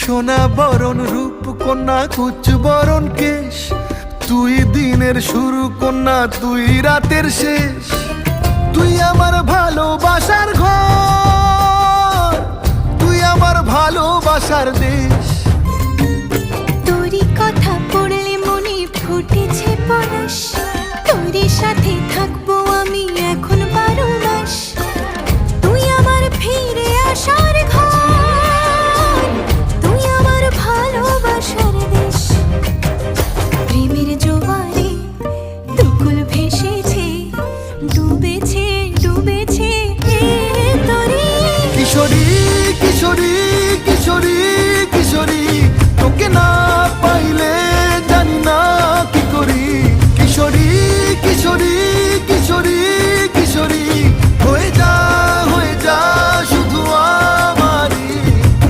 সোনা বরণ রূপ কন্যা কুচ বরণ কেশ, তুই দিনের শুরু কন্যা তুই রাতের শেষ। তুই আমার ভালোবাসার ঘর, তুই আমার ভালোবাসার দেশ। তোরই কথা পড়লে মনে ফুটেছে পরশ, তোরই সাথে থাকবো আমি এখন 12 মাস। তুই আমার ফিরে আসার ঘর, তুই আমার ভালোবাসার দেশ। প্রেমের জোয়ারে দুকুল ভেসেছে, ডুবেছে ডুবেছে তোরে। কিশোরী কিশোরী কিশোরী কিশোরী, তোকে না পাইলে